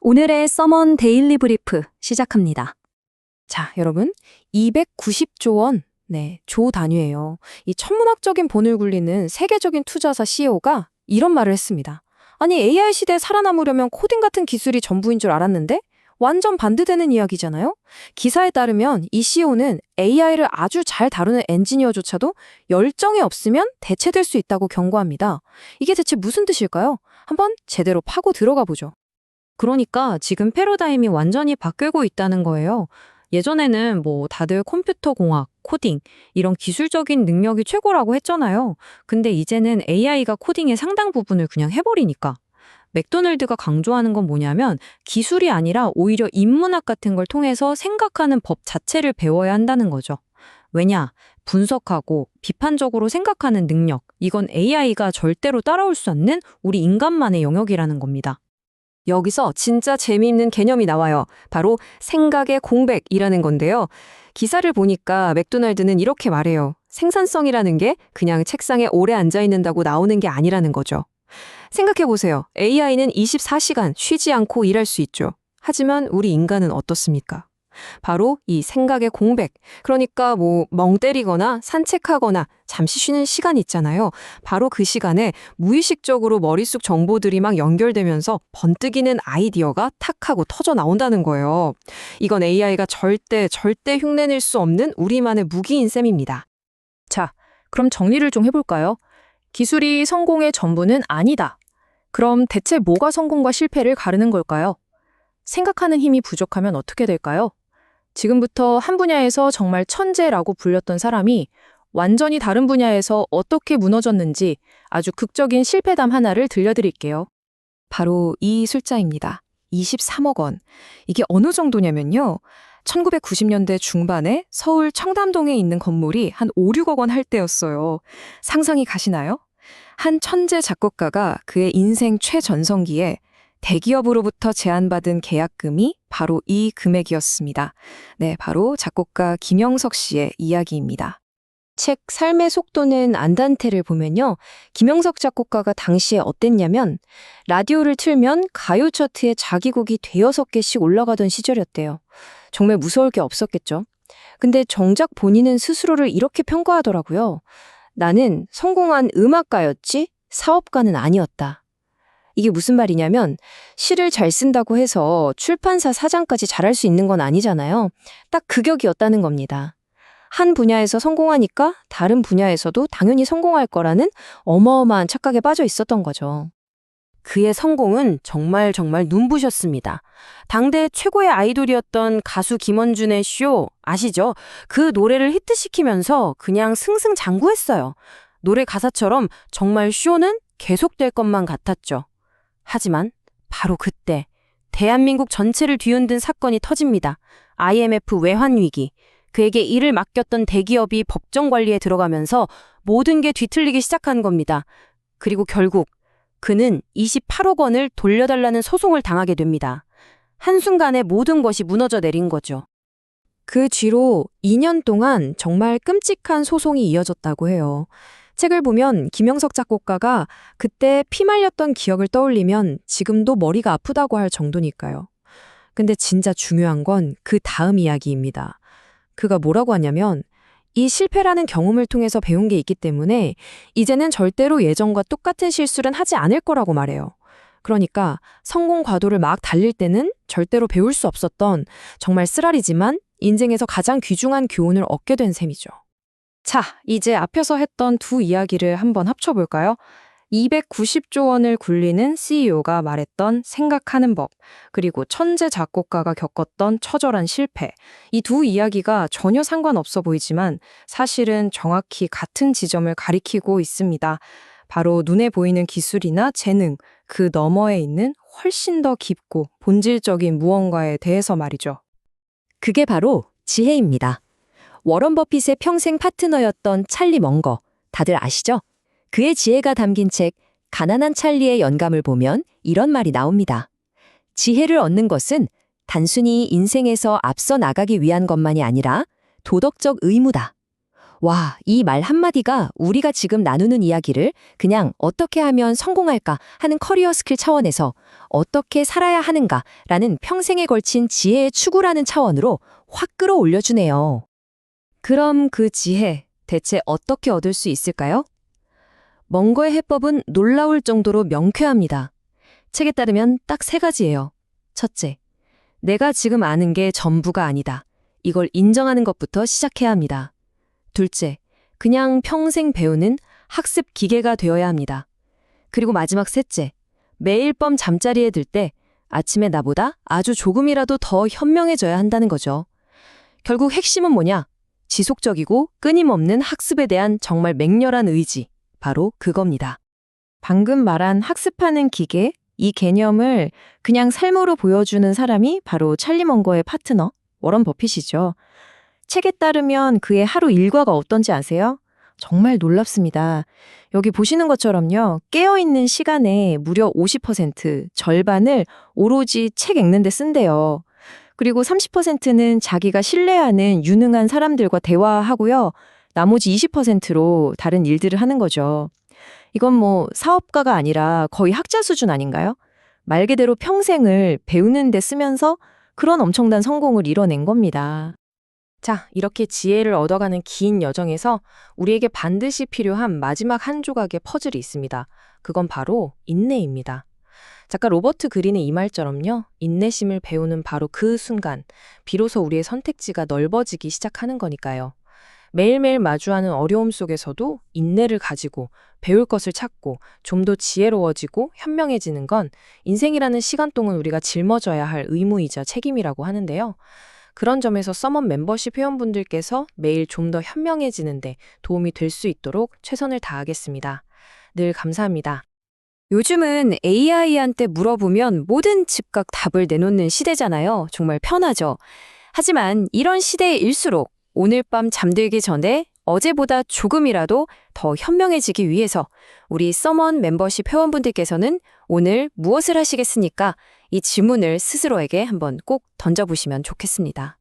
오늘의 서먼 데일리 브리프 시작합니다. 자, 여러분, 290조 원. 네, 조 단위예요. 이 천문학적인 본을 굴리는 세계적인 투자사 CEO가 이런 말을 했습니다. 아니, AI 시대에 살아남으려면 코딩 같은 기술이 전부인 줄 알았는데 완전 반대되는 이야기잖아요? 기사에 따르면 이 CEO는 AI를 아주 잘 다루는 엔지니어조차도 열정이 없으면 대체될 수 있다고 경고합니다. 이게 대체 무슨 뜻일까요? 한번 제대로 파고 들어가 보죠. 그러니까 지금 패러다임이 완전히 바뀌고 있다는 거예요. 예전에는 다들 컴퓨터 공학, 코딩 이런 기술적인 능력이 최고라고 했잖아요. 근데 이제는 AI가 코딩의 상당 부분을 그냥 해버리니까. 맥도날드가 강조하는 건 뭐냐면 기술이 아니라 오히려 인문학 같은 걸 통해서 생각하는 법 자체를 배워야 한다는 거죠. 왜냐? 분석하고 비판적으로 생각하는 능력, 이건 AI가 절대로 따라올 수 없는 우리 인간만의 영역이라는 겁니다. 여기서 진짜 재미있는 개념이 나와요. 바로 생각의 공백이라는 건데요. 기사를 보니까 맥도날드는 이렇게 말해요. 생산성이라는 게 그냥 책상에 오래 앉아 있는다고 나오는 게 아니라는 거죠. 생각해보세요. AI는 24시간 쉬지 않고 일할 수 있죠. 하지만 우리 인간은 어떻습니까? 바로 이 생각의 공백, 그러니까 멍 때리거나 산책하거나 잠시 쉬는 시간 있잖아요. 바로 그 시간에 무의식적으로 머릿속 정보들이 막 연결되면서 번뜩이는 아이디어가 탁 하고 터져 나온다는 거예요. 이건 AI가 절대 흉내낼 수 없는 우리만의 무기인 셈입니다. 자, 그럼 정리를 좀 해볼까요? 기술이 성공의 전부는 아니다. 그럼 대체 뭐가 성공과 실패를 가르는 걸까요? 생각하는 힘이 부족하면 어떻게 될까요? 지금부터 한 분야에서 정말 천재라고 불렸던 사람이 완전히 다른 분야에서 어떻게 무너졌는지 아주 극적인 실패담 하나를 들려드릴게요. 바로 이 숫자입니다. 23억 원. 이게 어느 정도냐면요. 1990년대 중반에 서울 청담동에 있는 건물이 한 5, 6억 원 할 때였어요. 상상이 가시나요? 한 천재 작곡가가 그의 인생 최전성기에 대기업으로부터 제안받은 계약금이 바로 이 금액이었습니다. 네, 바로 작곡가 김영석 씨의 이야기입니다. 책 삶의 속도는 안단테를 보면요. 김영석 작곡가가 당시에 어땠냐면 라디오를 틀면 가요 차트에 자기 곡이 대여섯 개씩 올라가던 시절이었대요. 정말 무서울 게 없었겠죠. 근데 정작 본인은 스스로를 이렇게 평가하더라고요. 나는 성공한 음악가였지 사업가는 아니었다. 이게 무슨 말이냐면 시를 잘 쓴다고 해서 출판사 사장까지 잘할 수 있는 건 아니잖아요. 딱 그 격이었다는 겁니다. 한 분야에서 성공하니까 다른 분야에서도 당연히 성공할 거라는 어마어마한 착각에 빠져 있었던 거죠. 그의 성공은 정말 눈부셨습니다. 당대 최고의 아이돌이었던 가수 김원준의 쇼 아시죠? 그 노래를 히트시키면서 그냥 승승장구했어요. 노래 가사처럼 정말 쇼는 계속될 것만 같았죠. 하지만 바로 그때 대한민국 전체를 뒤흔든 사건이 터집니다. IMF 외환위기. 그에게 일을 맡겼던 대기업이 법정 관리에 들어가면서 모든 게 뒤틀리기 시작한 겁니다. 그리고 결국 그는 28억 원을 돌려달라는 소송을 당하게 됩니다. 한순간에 모든 것이 무너져 내린 거죠. 그 뒤로 2년 동안 정말 끔찍한 소송이 이어졌다고 해요. 책을 보면 김영석 작곡가가 그때 피 말렸던 기억을 떠올리면 지금도 머리가 아프다고 할 정도니까요. 근데 진짜 중요한 건 그 다음 이야기입니다. 그가 뭐라고 하냐면 이 실패라는 경험을 통해서 배운 게 있기 때문에 이제는 절대로 예전과 똑같은 실수는 하지 않을 거라고 말해요. 그러니까 성공 과도를 막 달릴 때는 절대로 배울 수 없었던 정말 쓰라리지만 인생에서 가장 귀중한 교훈을 얻게 된 셈이죠. 자, 이제 앞에서 했던 두 이야기를 한번 합쳐볼까요? 290조 원을 굴리는 CEO가 말했던 생각하는 법, 그리고 천재 작곡가가 겪었던 처절한 실패. 이 두 이야기가 전혀 상관없어 보이지만 사실은 정확히 같은 지점을 가리키고 있습니다. 바로 눈에 보이는 기술이나 재능, 그 너머에 있는 훨씬 더 깊고 본질적인 무언가에 대해서 말이죠. 그게 바로 지혜입니다. 워런 버핏의 평생 파트너였던 찰리 멍거, 다들 아시죠? 그의 지혜가 담긴 책 가난한 찰리의 영감을 보면 이런 말이 나옵니다. 지혜를 얻는 것은 단순히 인생에서 앞서 나가기 위한 것만이 아니라 도덕적 의무다. 와, 이 말 한마디가 우리가 지금 나누는 이야기를 그냥 어떻게 하면 성공할까 하는 커리어 스킬 차원에서 어떻게 살아야 하는가라는 평생에 걸친 지혜의 추구라는 차원으로 확 끌어올려주네요. 그럼 그 지혜, 대체 어떻게 얻을 수 있을까요? 멍거의 해법은 놀라울 정도로 명쾌합니다. 책에 따르면 딱 3가지예요. 첫째, 내가 지금 아는 게 전부가 아니다. 이걸 인정하는 것부터 시작해야 합니다. 둘째, 그냥 평생 배우는 학습 기계가 되어야 합니다. 그리고 마지막 셋째, 매일 밤 잠자리에 들 때 아침에 나보다 아주 조금이라도 더 현명해져야 한다는 거죠. 결국 핵심은 뭐냐? 지속적이고 끊임없는 학습에 대한 정말 맹렬한 의지. 바로 그겁니다. 방금 말한 학습하는 기계, 이 개념을 그냥 삶으로 보여주는 사람이 바로 찰리 먼거의 파트너, 워런 버핏이죠. 책에 따르면 그의 하루 일과가 어떤지 아세요? 정말 놀랍습니다. 여기 보시는 것처럼요, 깨어있는 시간의 무려 50%, 절반을 오로지 책 읽는 데 쓴대요. 그리고 30%는 자기가 신뢰하는 유능한 사람들과 대화하고요. 나머지 20%로 다른 일들을 하는 거죠. 이건 뭐 사업가가 아니라 거의 학자 수준 아닌가요? 말 그대로 평생을 배우는 데 쓰면서 그런 엄청난 성공을 이뤄낸 겁니다. 자, 이렇게 지혜를 얻어가는 긴 여정에서 우리에게 반드시 필요한 마지막 한 조각의 퍼즐이 있습니다. 그건 바로 인내입니다. 작가 로버트 그린의 이 말처럼요, 인내심을 배우는 바로 그 순간, 비로소 우리의 선택지가 넓어지기 시작하는 거니까요. 매일매일 마주하는 어려움 속에서도 인내를 가지고 배울 것을 찾고 좀 더 지혜로워지고 현명해지는 건 인생이라는 시간 동안 우리가 짊어져야 할 의무이자 책임이라고 하는데요. 그런 점에서 서먼 멤버십 회원분들께서 매일 좀 더 현명해지는데 도움이 될 수 있도록 최선을 다하겠습니다. 늘 감사합니다. 요즘은 AI한테 물어보면 뭐든 즉각 답을 내놓는 시대잖아요. 정말 편하죠. 하지만 이런 시대일수록 오늘 밤 잠들기 전에 어제보다 조금이라도 더 현명해지기 위해서 우리 서먼 멤버십 회원분들께서는 오늘 무엇을 하시겠습니까? 이 질문을 스스로에게 한번 꼭 던져보시면 좋겠습니다.